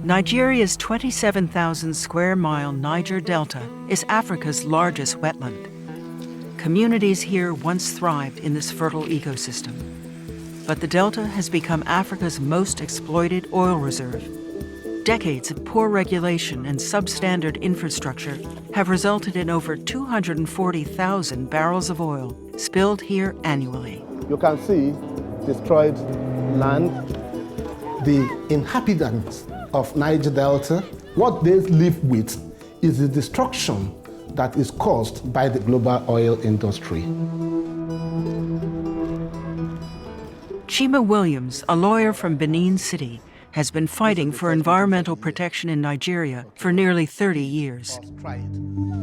Nigeria's 27,000 square mile Niger Delta is Africa's largest wetland. Communities here once thrived in this fertile ecosystem. But the Delta has become Africa's most exploited oil reserve. Decades of poor regulation and substandard infrastructure have resulted in over 240,000 barrels of oil spilled here annually. You can see destroyed land. The inhabitants of Niger Delta, what they live with is the destruction that is caused by the global oil industry. Chima Williams, a lawyer from Benin City, has been fighting for environmental protection in Nigeria for nearly 30 years.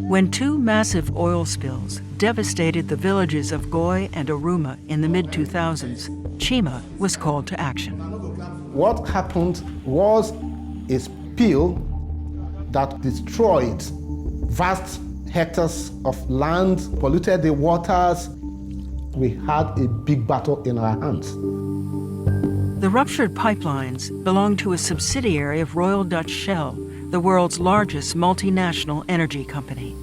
When two massive oil spills devastated the villages of Goy and Oruma in the mid-2000s, Chima was called to action. What happened was a spill that destroyed vast hectares of land, polluted the waters. We had a big battle in our hands. The ruptured pipelines belong to a subsidiary of Royal Dutch Shell, the world's largest multinational energy company.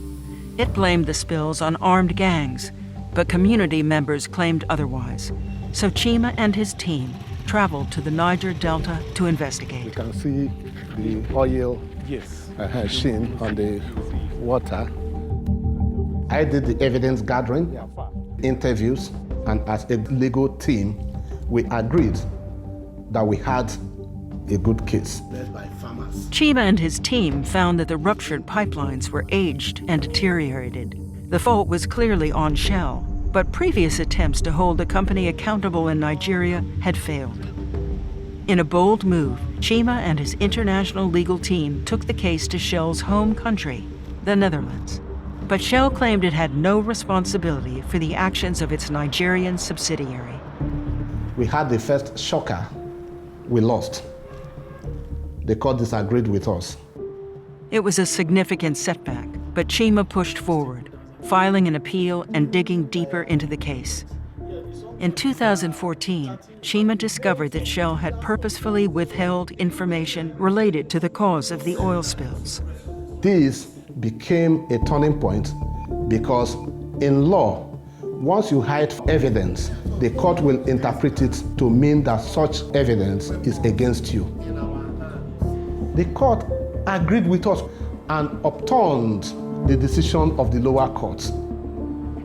It blamed the spills on armed gangs, but community members claimed otherwise. So Chima and his team traveled to the Niger Delta to investigate. You can see the oil sheen on the water. I did the evidence gathering, interviews, and as a legal team, we agreed that we had a good case. Led by farmers. Chima and his team found that the ruptured pipelines were aged and deteriorated. The fault was clearly on Shell, but previous attempts to hold the company accountable in Nigeria had failed. In a bold move, Chima and his international legal team took the case to Shell's home country, the Netherlands. But Shell claimed it had no responsibility for the actions of its Nigerian subsidiary. We had the first shocker. We lost. The court disagreed with us. It was a significant setback, but Chima pushed forward, filing an appeal and digging deeper into the case. In 2014, Chima discovered that Shell had purposefully withheld information related to the cause of the oil spills. This became a turning point because in law, once you hide evidence, the court will interpret it to mean that such evidence is against you. The court agreed with us and upturned the decision of the lower courts.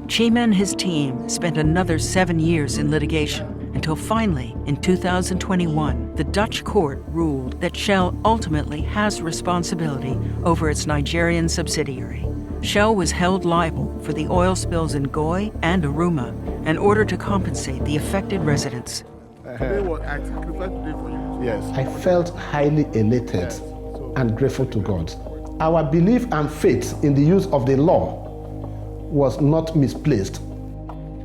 Chima and his team spent another 7 years in litigation until finally, in 2021, the Dutch court ruled that Shell ultimately has responsibility over its Nigerian subsidiary. Shell was held liable for the oil spills in Goy and Oruma in order to compensate the affected residents. Yes. I felt highly elated and grateful to God. Our belief and faith in the use of the law was not misplaced.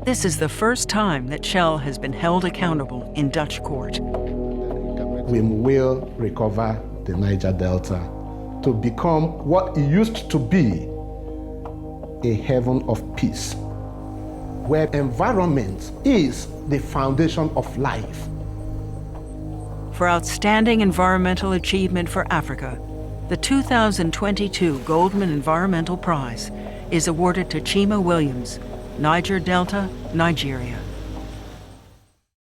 This is the first time that Shell has been held accountable in Dutch court. We will recover the Niger Delta to become what it used to be, a heaven of peace, where environment is the foundation of life. For outstanding environmental achievement for Africa, the 2022 Goldman Environmental Prize is awarded to Chima Williams, Niger Delta, Nigeria.